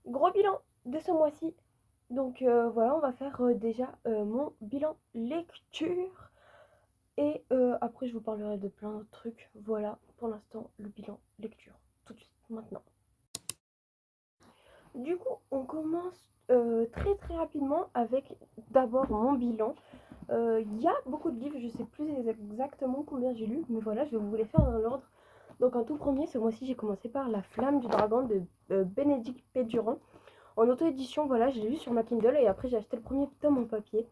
Gros bilan de ce mois-ci. Donc voilà, on va faire déjà mon bilan lecture. Et après, je vous parlerai de plein d'autres trucs. Voilà, pour l'instant, le bilan lecture. Tout de suite, maintenant. Du coup, on commence très très rapidement avec d'abord mon bilan. Il y a beaucoup de livres, je sais plus exactement combien j'ai lu, mais voilà, je vais vous les faire dans l'ordre. Donc en tout premier, ce mois-ci, j'ai commencé par La Flamme du Dragon de Bénédicte Pédurand. En auto-édition, voilà, je l'ai lu sur ma Kindle et après j'ai acheté le premier tome en papier.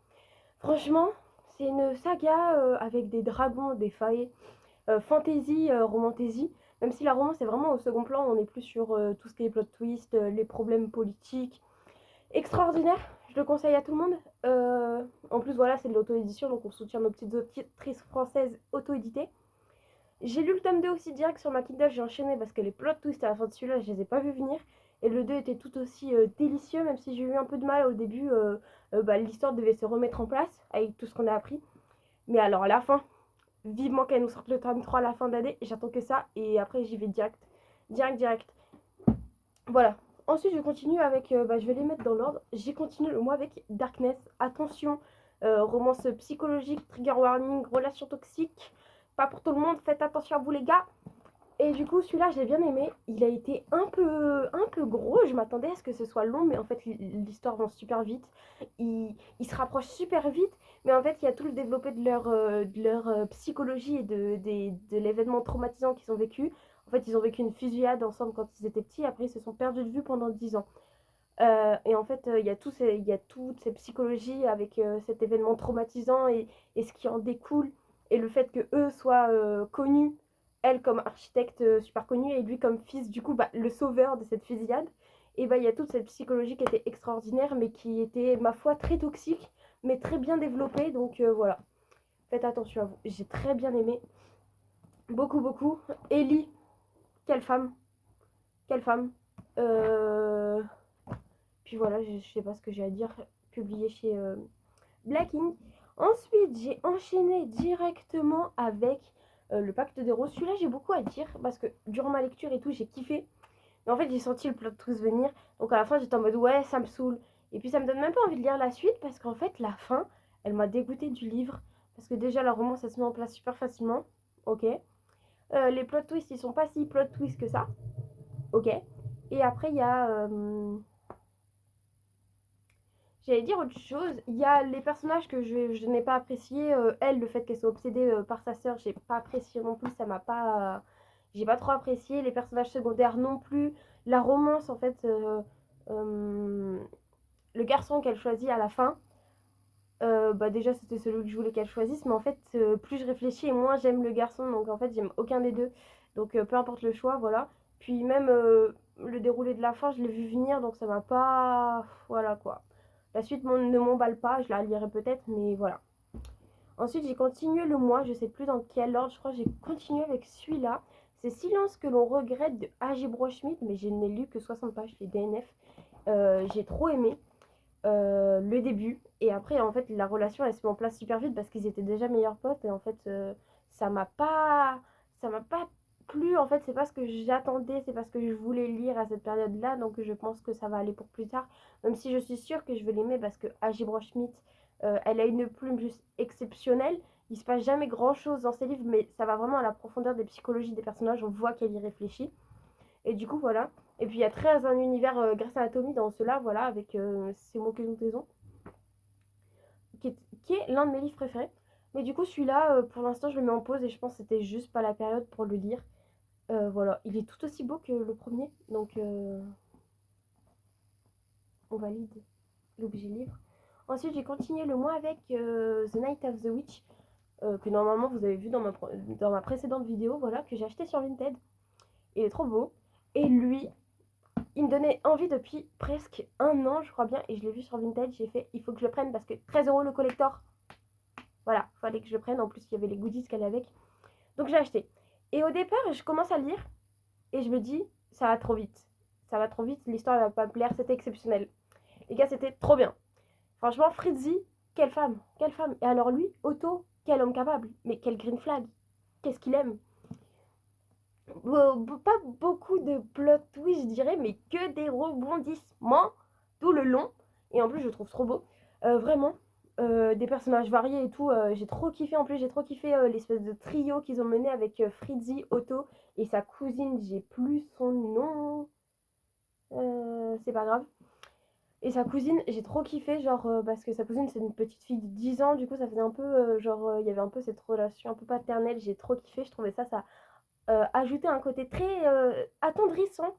Franchement, c'est une saga avec des dragons, des failles, fantasy, romantasy. Même si la romance est vraiment au second plan, on est plus sur tout ce qui est plot twist, les problèmes politiques. Extraordinaire, je le conseille à tout le monde. En plus, voilà, c'est de l'auto-édition, donc on soutient nos petites autrices françaises auto-éditées. J'ai lu le tome 2 aussi direct sur ma Kindle, j'ai enchaîné parce que les plot twists à la fin de celui-là, je les ai pas vus venir. Et le 2 était tout aussi délicieux, même si j'ai eu un peu de mal au début. L'histoire devait se remettre en place avec tout ce qu'on a appris. Mais alors à la fin, vivement qu'elle nous sorte le tome 3 à la fin d'année, j'attends que ça. Et après j'y vais direct. Direct, direct. Voilà. Ensuite je continue avec, je vais les mettre dans l'ordre. J'ai continué le mois avec Darkness. Attention, romance psychologique, trigger warning, relation toxique. Pas pour tout le monde, faites attention à vous les gars. Et du coup, celui-là, j'ai bien aimé. Il a été un peu gros. Je m'attendais à ce que ce soit long, mais en fait, l'histoire avance super vite. Ils se rapprochent super vite, mais en fait, il y a tout le développé de leur psychologie et de l'événement traumatisant qu'ils ont vécu. En fait, ils ont vécu une fusillade ensemble quand ils étaient petits. Après, ils se sont perdus de vue pendant 10 ans. Et en fait, il y a toute cette psychologie avec cet événement traumatisant et ce qui en découle. Et le fait que eux soient connus, elle comme architecte super connue et lui comme fils, du coup, le sauveur de cette fusillade. Et il y a toute cette psychologie qui était extraordinaire, mais qui était, ma foi, très toxique, mais très bien développée. Donc voilà, faites attention à vous. J'ai très bien aimé. Beaucoup, beaucoup. Ellie, quelle femme. Quelle femme. Euh, Puis voilà, je sais pas ce que j'ai à dire. Publié chez Black Ink. Ensuite, j'ai enchaîné directement avec le Pacte des Roses. Celui-là, j'ai beaucoup à dire parce que durant ma lecture et tout, j'ai kiffé. Mais en fait, j'ai senti le plot twist venir. Donc à la fin, j'étais en mode ouais, ça me saoule. Et puis ça me donne même pas envie de lire la suite parce qu'en fait, la fin, elle m'a dégoûté du livre. Parce que déjà, la romance, ça se met en place super facilement. Ok. Les plot twists, ils sont pas si plot twists que ça. Ok. Et après, il y a. J'allais dire autre chose. Il y a les personnages que je n'ai pas appréciés. Elle, le fait qu'elle soit obsédée par sa sœur, j'ai pas apprécié non plus. Ça m'a pas. J'ai pas trop apprécié. Les personnages secondaires non plus. La romance, en fait. Euh, le garçon qu'elle choisit à la fin. Déjà, c'était celui que je voulais qu'elle choisisse. Mais en fait, plus je réfléchis et moins j'aime le garçon. Donc en fait, j'aime aucun des deux. Donc peu importe le choix, voilà. Puis même le déroulé de la fin, je l'ai vu venir. Donc ça m'a pas. Voilà quoi. La suite ne m'emballe pas, je la lirai peut-être, mais voilà. Ensuite, j'ai continué le mois, je sais plus dans quel ordre, je crois que j'ai continué avec celui-là. C'est Silence que l'on regrette de A.G. Broschmidt, mais je n'ai lu que 60 pages, les DNF. J'ai trop aimé le début, et après, en fait, la relation, elle se met en place super vite parce qu'ils étaient déjà meilleurs potes, et en fait, ça m'a pas. Ça m'a pas plu, en fait, c'est pas ce que j'attendais, c'est pas ce que je voulais lire à cette période-là, donc je pense que ça va aller pour plus tard, même si je suis sûre que je vais l'aimer parce que A.J. Broschmidt, elle a une plume juste exceptionnelle. Il se passe jamais grand chose dans ses livres, mais ça va vraiment à la profondeur des psychologies des personnages, on voit qu'elle y réfléchit. Et du coup, voilà. Et puis il y a très un univers Grey's Anatomy dans cela, voilà, avec ces mots que nous taisons, qui est, qui est l'un de mes livres préférés. Mais du coup, celui-là, pour l'instant, je le mets en pause et je pense que c'était juste pas la période pour le lire. Voilà, il est tout aussi beau que le premier, donc on valide l'objet livre. Ensuite, j'ai continué le mois avec The Night of the Witch, que normalement vous avez vu dans ma précédente vidéo, voilà, que j'ai acheté sur Vinted. Il est trop beau. Et lui, il me donnait envie depuis presque un an, je crois bien, et je l'ai vu sur Vinted. J'ai fait, il faut que je le prenne parce que 13 € le collector. Voilà, fallait que je le prenne. En plus, il y avait les goodies qu'elle avait avec. Donc, j'ai acheté. Et au départ, je commence à lire et je me dis, ça va trop vite. Ça va trop vite, l'histoire va pas me plaire, c'était exceptionnel. Les gars, c'était trop bien. Franchement, Fritzy, quelle femme, quelle femme. Et alors lui, Otto, quel homme capable. Mais quel green flag. Qu'est-ce qu'il aime. Pas beaucoup de plot twist, je dirais, mais que des rebondissements tout le long. Et en plus, je trouve trop beau. Vraiment, des personnages variés et tout. J'ai trop kiffé. En plus, j'ai trop kiffé l'espèce de trio qu'ils ont mené avec Fritzy, Otto et sa cousine. J'ai plus son nom. C'est pas grave. Et sa cousine, j'ai trop kiffé, genre, parce que sa cousine, c'est une petite fille de 10 ans. Du coup, ça faisait un peu, genre, il y avait un peu cette relation un peu paternelle. J'ai trop kiffé. Je trouvais ça ajoutait un côté très attendrissant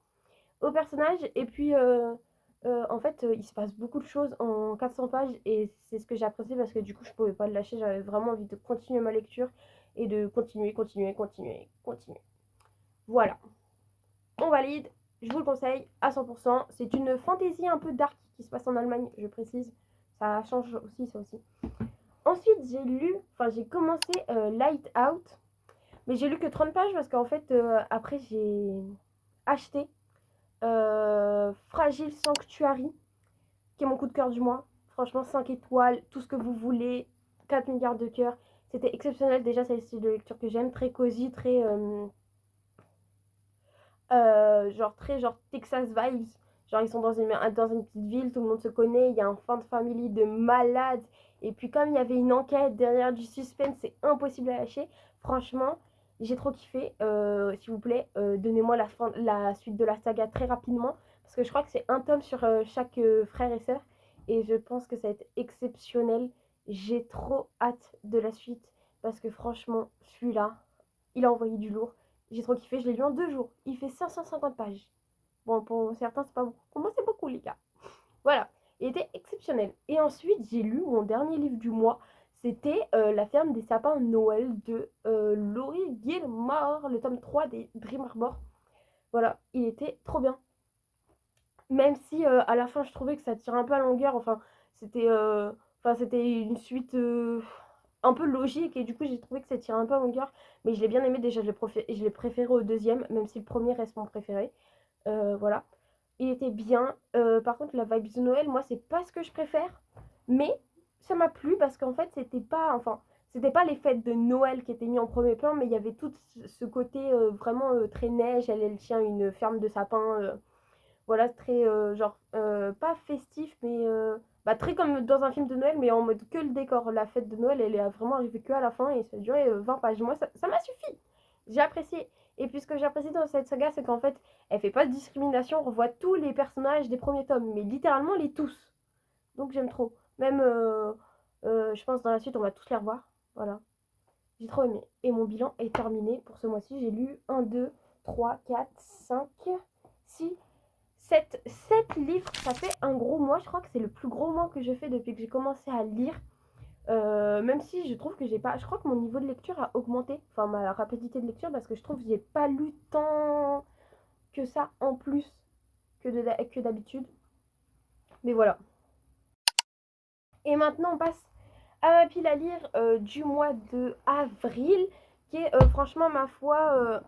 au personnage. Et puis, en fait, il se passe beaucoup de choses en 400 pages et c'est ce que j'ai apprécié parce que du coup, je pouvais pas le lâcher. J'avais vraiment envie de continuer ma lecture et de continuer, continuer, continuer, continuer. Voilà, on valide. Je vous le conseille à 100%. C'est une fantaisie un peu dark qui se passe en Allemagne, je précise. Ça change aussi, ça aussi. Ensuite, j'ai commencé Light Out. Mais j'ai lu que 30 pages parce qu'en fait, après, j'ai acheté Fragile Sanctuary, qui est mon coup de cœur du mois. Franchement, 5 étoiles, tout ce que vous voulez, 4 milliards de cœurs. C'était exceptionnel. Déjà, c'est le style de lecture que j'aime, très cosy, très genre Texas vibes. Genre, ils sont dans une petite ville, tout le monde se connaît, il y a un fan de famille de malades. Et puis, comme il y avait une enquête derrière du suspense, c'est impossible à lâcher. Franchement, j'ai trop kiffé. S'il vous plaît, donnez-moi la suite de la saga très rapidement. Parce que je crois que c'est un tome sur chaque frère et sœur. Et je pense que ça va être exceptionnel. J'ai trop hâte de la suite. Parce que franchement, celui-là, il a envoyé du lourd. J'ai trop kiffé, je l'ai lu en 2 jours. Il fait 550 pages. Bon, pour certains, c'est pas beaucoup. Pour moi, c'est beaucoup, les gars. Voilà, il était exceptionnel. Et ensuite, j'ai lu mon dernier livre du mois. C'était La ferme des sapins Noël de Laurie Gilmore, le tome 3 des Dream Arbor. Voilà, il était trop bien. Même si à la fin, je trouvais que ça tire un peu à longueur. C'était euh, c'était une suite un peu logique et du coup, j'ai trouvé que ça tire un peu à longueur. Mais je l'ai bien aimé déjà, je l'ai préféré au deuxième, même si le premier reste mon préféré. Voilà. Il était bien. Par contre, la vibe de Noël, moi, c'est pas ce que je préfère. Mais ça m'a plu parce qu'en fait, c'était pas les fêtes de Noël qui étaient mis en premier plan, mais il y avait tout ce côté vraiment très neige. Elle tient une ferme de sapins. Voilà, très pas festif, mais bah, très comme dans un film de Noël, mais en mode que le décor. La fête de Noël, elle est vraiment arrivée que à la fin et ça a duré 20 pages. Moi, ça m'a suffi. J'ai apprécié. Et puis ce que j'ai apprécié dans cette saga, c'est qu'en fait, elle fait pas de discrimination. On revoit tous les personnages des premiers tomes, mais littéralement les tous. Donc j'aime trop. Même, je pense dans la suite, on va tous les revoir. Voilà. J'ai trop aimé. Et mon bilan est terminé pour ce mois-ci. J'ai lu 1, 2, 3, 4, 5, 6, 7 livres. Ça fait un gros mois. Je crois que c'est le plus gros mois que je fais depuis que j'ai commencé à lire. Même si je trouve que j'ai pas. Je crois que mon niveau de lecture a augmenté. Enfin, ma rapidité de lecture, parce que je trouve que j'ai pas lu tant que ça en plus que d'habitude. Mais voilà. Et maintenant, on passe à ma pile à lire du mois de avril, qui est franchement, ma foi,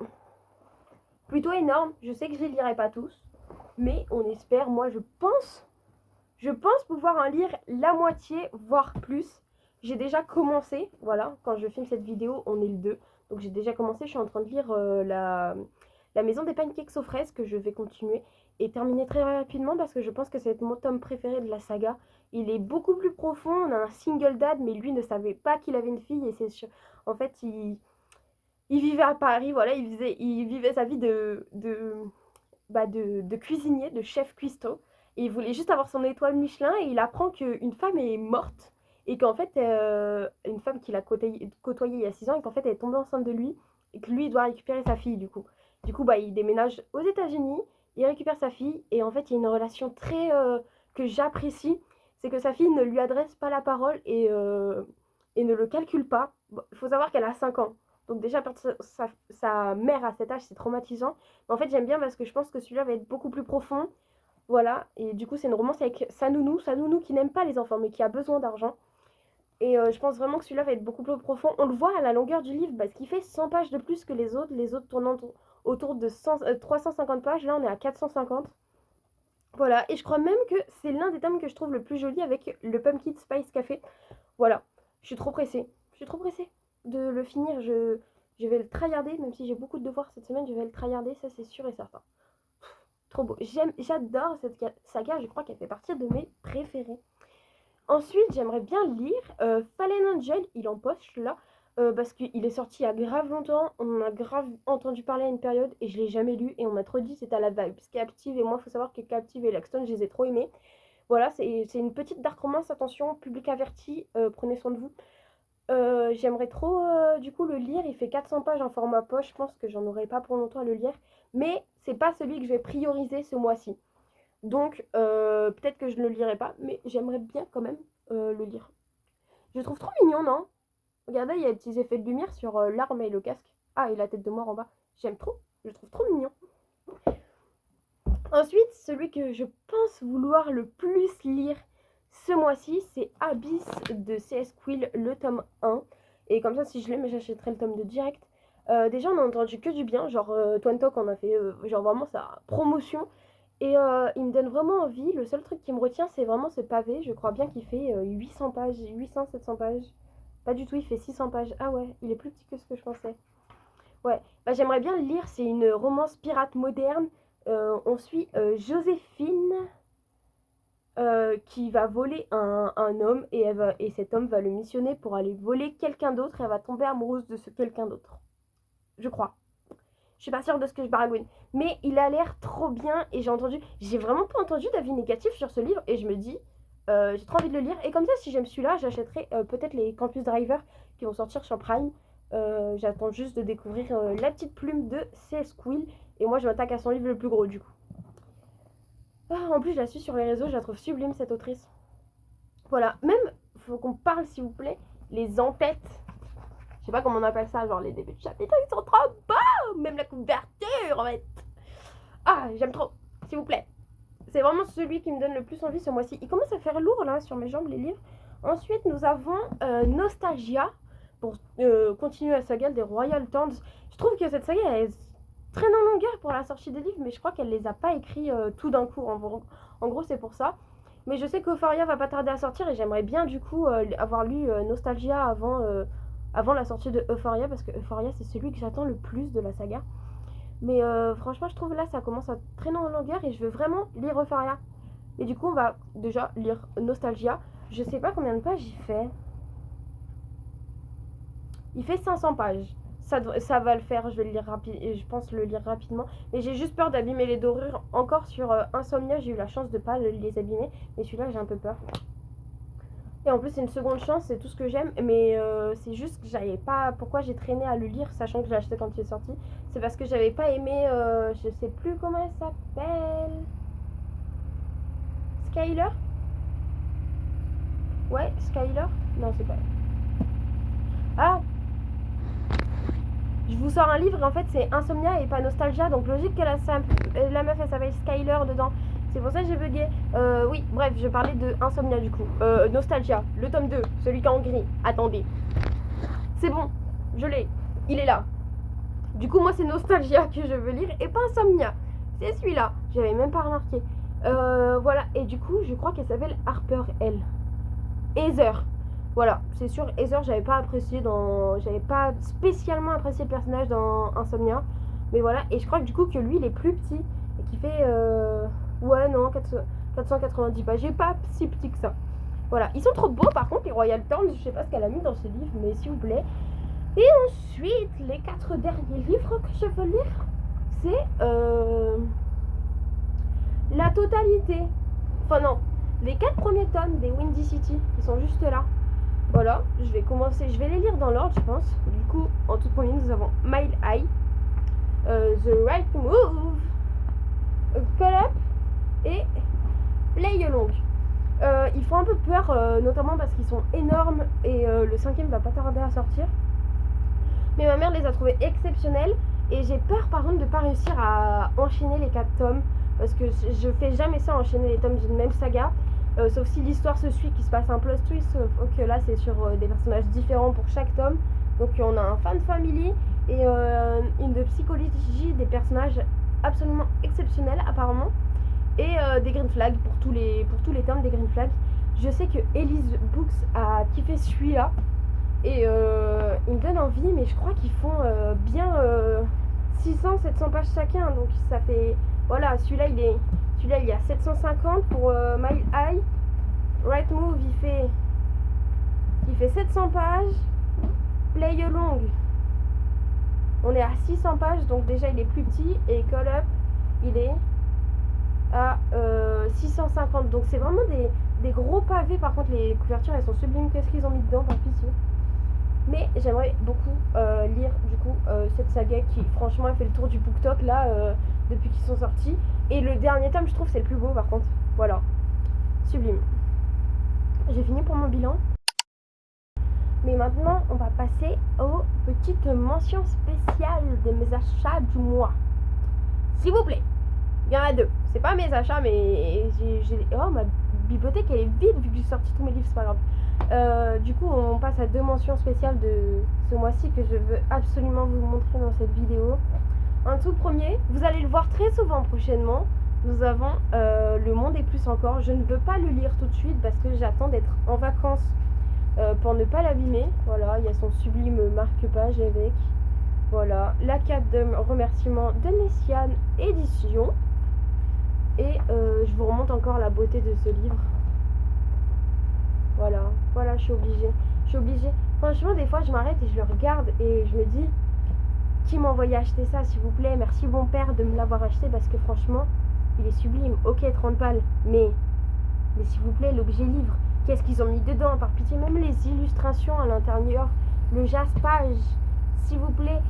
plutôt énorme. Je sais que je les lirai pas tous, mais on espère. Moi, je pense pouvoir en lire la moitié, voire plus. J'ai déjà commencé, voilà, quand je filme cette vidéo, on est le 2. Donc j'ai déjà commencé, je suis en train de lire la Maison des Pancakes aux fraises, que je vais continuer et terminer très rapidement parce que je pense que c'est mon tome préféré de la saga. Il est beaucoup plus profond, on a un single dad, mais lui ne savait pas qu'il avait une fille et en fait, il vivait à Paris, voilà, il vivait sa vie de cuisinier, de chef cuistot. Et il voulait juste avoir son étoile Michelin et il apprend qu'une femme est morte et qu'en fait, une femme qu'il a côtoyée il y a 6 ans et qu'en fait, elle est tombée enceinte de lui et que lui, il doit récupérer sa fille du coup. Du coup, bah, il déménage aux États-Unis, il récupère sa fille et en fait, il y a une relation très que j'apprécie. C'est que sa fille ne lui adresse pas la parole et ne le calcule pas. Bon, il faut savoir qu'elle a 5 ans. Donc déjà, sa mère à cet âge, c'est traumatisant. Mais en fait, j'aime bien parce que je pense que celui-là va être beaucoup plus profond. Voilà, et du coup, c'est une romance avec Sa nounou qui n'aime pas les enfants, mais qui a besoin d'argent. Et je pense vraiment que celui-là va être beaucoup plus profond. On le voit à la longueur du livre, parce qu'il fait 100 pages de plus que les autres tournant autour de 350 pages. Là, on est à 450. Voilà, et je crois même que c'est l'un des tomes que je trouve le plus joli avec le Pumpkin Spice Café. Voilà, je suis trop pressée. Je suis trop pressée de le finir. Je vais le tryharder, même si j'ai beaucoup de devoirs cette semaine, je vais le tryharder, ça c'est sûr et certain. Trop beau. J'adore cette saga, je crois qu'elle fait partie de mes préférés. Ensuite, j'aimerais bien lire Fallen Angel, il en poche là, parce qu'il est sorti il y a grave longtemps, on en a grave entendu parler à une période et je l'ai jamais lu et on m'a trop dit c'était à la vibe. Captive et moi, il faut savoir que Captive et Laxton, je les ai trop aimés. Voilà, c'est une petite dark romance, attention, public averti, prenez soin de vous. J'aimerais trop du coup le lire, il fait 400 pages en format poche, je pense que j'en aurai pas pour longtemps à le lire, mais c'est pas celui que je vais prioriser ce mois-ci. Donc peut-être que je ne le lirai pas, mais j'aimerais bien quand même le lire. Je le trouve trop mignon, non? Regardez, il y a des petits effets de lumière sur l'arme et le casque. Ah, et la tête de mort en bas. J'aime trop, je le trouve trop mignon. Ensuite, celui que je pense vouloir le plus lire ce mois-ci, c'est Abyss de C.S. Quill, le tome 1. Et comme ça, si je l'aime, j'achèterai le tome 2 direct. Déjà, on a entendu que du bien. Genre, Twantok en a fait genre vraiment sa promotion. Et il me donne vraiment envie. Le seul truc qui me retient, c'est vraiment ce pavé. Je crois bien qu'il fait 800 pages, 800-700 pages. Pas du tout, il fait 600 pages. Ah ouais, il est plus petit que ce que je pensais. Ouais, bah, j'aimerais bien le lire. C'est une romance pirate moderne. On suit Joséphine qui va voler un homme et cet homme va le missionner pour aller voler quelqu'un d'autre et elle va tomber amoureuse de ce quelqu'un d'autre. Je crois. Je suis pas sûre de ce que je baragouine. Mais il a l'air trop bien et j'ai vraiment pas entendu d'avis négatif sur ce livre et je me dis, j'ai trop envie de le lire. Et comme ça, si j'aime celui-là, j'achèterai peut-être les Campus Driver qui vont sortir sur Prime. J'attends juste de découvrir La Petite Plume de C.S. Quill et moi je m'attaque à son livre le plus gros du coup. Ah, en plus, je la suis sur les réseaux, je la trouve sublime cette autrice. Voilà, même, faut qu'on parle s'il vous plaît, les en-têtes. Je sais pas comment on appelle ça, genre les débuts de chapitre, ils sont trop beaux. Même la couverture en fait. Ah, j'aime trop, s'il vous plaît. C'est vraiment celui qui me donne le plus envie ce mois-ci. Il commence à faire lourd là sur mes jambes les livres. Ensuite, nous avons Nostalgia pour continuer la saga des Royal Thorns. Je trouve que cette saga est très en longueur pour la sortie des livres, mais je crois qu'elle les a pas écrits tout d'un coup. En gros, c'est pour ça. Mais je sais qu'Euphoria va pas tarder à sortir et j'aimerais bien du coup avoir lu Nostalgia avant la sortie de Euphoria parce que Euphoria c'est celui que j'attends le plus de la saga. Mais franchement, je trouve là ça commence à traîner en longueur et je veux vraiment lire Euphoria. Et du coup, on va déjà lire Nostalgia. Je sais pas combien de pages il fait. Il fait 500 pages. Ça va le faire, je vais le lire je pense le lire rapidement. Mais j'ai juste peur d'abîmer les dorures. Encore sur Insomnia, j'ai eu la chance de pas les abîmer. Mais celui-là, j'ai un peu peur. Et en plus, c'est une seconde chance, c'est tout ce que j'aime. Mais c'est juste que j'avais pas. Pourquoi j'ai traîné à le lire, sachant que je l'ai acheté quand il est sorti. C'est parce que j'avais pas aimé. Je sais plus comment elle s'appelle. Skyler. Ouais, Skyler. Non, c'est pas elle. Ah, je vous sors un livre et en fait c'est Insomnia et pas Nostalgia, donc logique que la meuf elle s'appelle Skyler dedans. C'est pour ça que j'ai bugué. Oui, bref, je parlais de Insomnia du coup. Nostalgia, le tome 2, celui qui est en gris. Attendez. C'est bon, je l'ai. Il est là. Du coup, moi c'est Nostalgia que je veux lire et pas Insomnia. C'est celui-là. J'avais même pas remarqué. Voilà, et du coup, je crois qu'elle s'appelle Harper, elle. Heather. Voilà, c'est sûr, Heather, j'avais pas spécialement apprécié le personnage dans Insomnia. Mais voilà, et je crois que du coup que lui, il est plus petit et qui fait, ouais, non, 490 pages. J'ai pas si petit que ça. Voilà, ils sont trop beaux par contre, les Royal Thorns. Je sais pas ce qu'elle a mis dans ce livre, mais s'il vous plaît. Et ensuite, les 4 derniers livres que je veux lire, c'est la totalité. Enfin non, les 4 premiers tomes des Windy City, qui sont juste là. Voilà, je vais les lire dans l'ordre, je pense. Du coup, en tout premier, nous avons Mile High, The Right Move, Call Up et Play Along. Ils font un peu peur, notamment parce qu'ils sont énormes et le 5e va pas tarder à sortir. Mais ma mère les a trouvés exceptionnels et j'ai peur par contre de pas réussir à enchaîner les 4 tomes parce que je fais jamais ça, enchaîner les tomes d'une même saga. Sauf si l'histoire se suit, qu'il se passe un plot twist, sauf que là c'est sur des personnages différents pour chaque tome. Donc on a un fan family et une de psychologie des personnages absolument exceptionnels apparemment. Et des green flags pour tous les tomes des green flags. Je sais que Elise Books a kiffé celui-là. Et ils me donnent envie, mais je crois qu'ils font bien 600-700 pages chacun. Donc ça fait... Voilà, celui-là il est à 750 pour My Eye. Right Move il fait 700 pages. Play Along, on est à 600 pages, donc déjà il est plus petit. Et Call Up, il est à 650. Donc c'est vraiment des gros pavés. Par contre les couvertures elles sont sublimes. Qu'est-ce qu'ils ont mis dedans, par pitié. Mais j'aimerais beaucoup lire du coup cette saga qui franchement elle fait le tour du BookTok là depuis qu'ils sont sortis. Et le dernier tome je trouve c'est le plus beau par contre. Voilà, sublime. J'ai fini pour mon bilan. Mais maintenant on va passer aux petites mentions spéciales de mes achats du mois. S'il vous plaît, il y en a deux. C'est pas mes achats mais oh ma bibliothèque elle est vide vu que j'ai sorti tous mes livres, c'est pas grave. Du coup on passe à deux mentions spéciales de ce mois-ci que je veux absolument vous montrer dans cette vidéo. En tout premier, vous allez le voir très souvent prochainement, nous avons Le Monde et plus encore. Je ne veux pas le lire tout de suite parce que j'attends d'être en vacances pour ne pas l'abîmer. Voilà, il y a son sublime marque-page avec voilà la carte de remerciement de Nessian Édition. Et je vous remonte encore la beauté de ce livre. Voilà, je suis obligée. Franchement, des fois, je m'arrête et je le regarde et je me dis, qui m'a envoyé acheter ça, s'il vous plaît? Merci, bon père, de me l'avoir acheté parce que franchement, il est sublime. Ok, 30 balles, mais s'il vous plaît, l'objet livre, qu'est-ce qu'ils ont mis dedans? Par pitié, même les illustrations à l'intérieur, le jaspage, s'il vous plaît,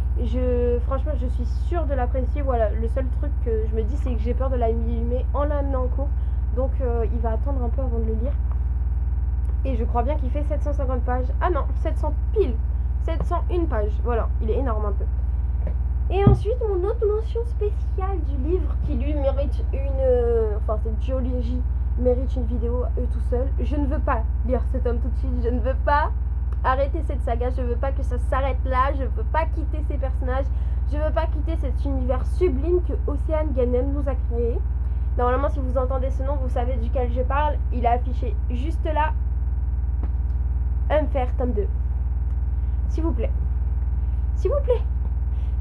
franchement, je suis sûre de l'apprécier. Voilà, le seul truc que je me dis, c'est que j'ai peur de l'abîmer en l'amenant en cours. Donc, il va attendre un peu avant de le lire. Et je crois bien qu'il fait 750 pages. Ah non, 700 pile. 701 pages. Voilà, il est énorme un peu. Et ensuite, mon autre mention spéciale du livre qui lui mérite enfin, cette duologie mérite une vidéo à eux tout seuls. Je ne veux pas lire cet homme tout de suite. Je ne veux pas arrêter cette saga. Je ne veux pas que ça s'arrête là. Je ne veux pas quitter ces personnages. Je ne veux pas quitter cet univers sublime que Océane Ganem nous a créé. Normalement, si vous entendez ce nom, vous savez duquel je parle. Il est affiché juste là. Unfair, tome 2. S'il vous plaît. S'il vous plaît.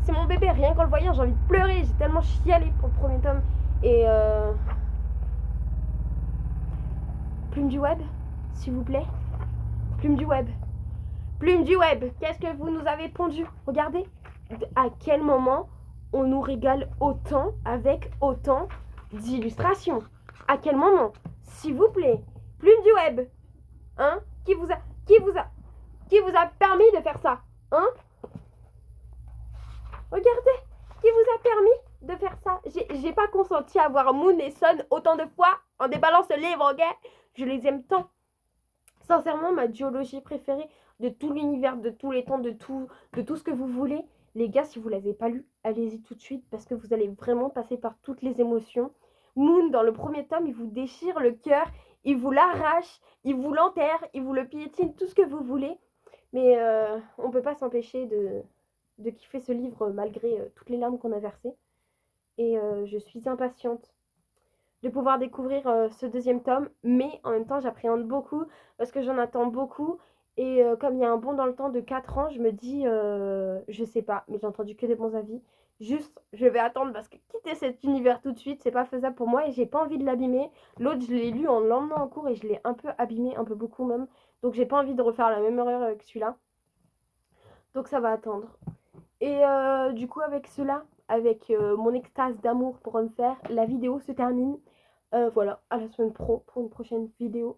C'est mon bébé, rien qu'en le voyant, j'ai envie de pleurer. J'ai tellement chialé pour le premier tome. Et Plume du Web, s'il vous plaît. Plume du Web. Plume du Web, qu'est-ce que vous nous avez pondu? Regardez à quel moment on nous régale autant avec autant d'illustrations. À quel moment? S'il vous plaît. Plume du Web. Hein? Qui vous a permis de faire ça? Hein? Regardez, qui vous a permis de faire ça? J'ai pas consenti à voir Moon et Sun autant de fois en déballant ce livre, ok? Je les aime tant. Sincèrement, ma duologie préférée de tout l'univers, de tous les temps, de tout ce que vous voulez. Les gars, si vous l'avez pas lu, allez-y tout de suite parce que vous allez vraiment passer par toutes les émotions. Moon, dans le premier tome, il vous déchire le cœur, il vous l'arrache, il vous l'enterre, il vous le piétine, tout ce que vous voulez. Mais on peut pas s'empêcher de kiffer ce livre malgré toutes les larmes qu'on a versées. Et je suis impatiente de pouvoir découvrir ce deuxième tome, mais en même temps j'appréhende beaucoup parce que j'en attends beaucoup. Et comme il y a un bond dans le temps de 4 ans, je me dis, je sais pas, mais j'ai entendu que des bons avis. Juste, je vais attendre parce que quitter cet univers tout de suite, c'est pas faisable pour moi et j'ai pas envie de l'abîmer. L'autre, je l'ai lu en l'emmenant en cours et je l'ai un peu abîmé, un peu beaucoup même. Donc j'ai pas envie de refaire la même erreur que celui-là. Donc ça va attendre. Et du coup, avec cela, avec mon extase d'amour pour Unfair, la vidéo se termine. Voilà, à la semaine pro pour une prochaine vidéo.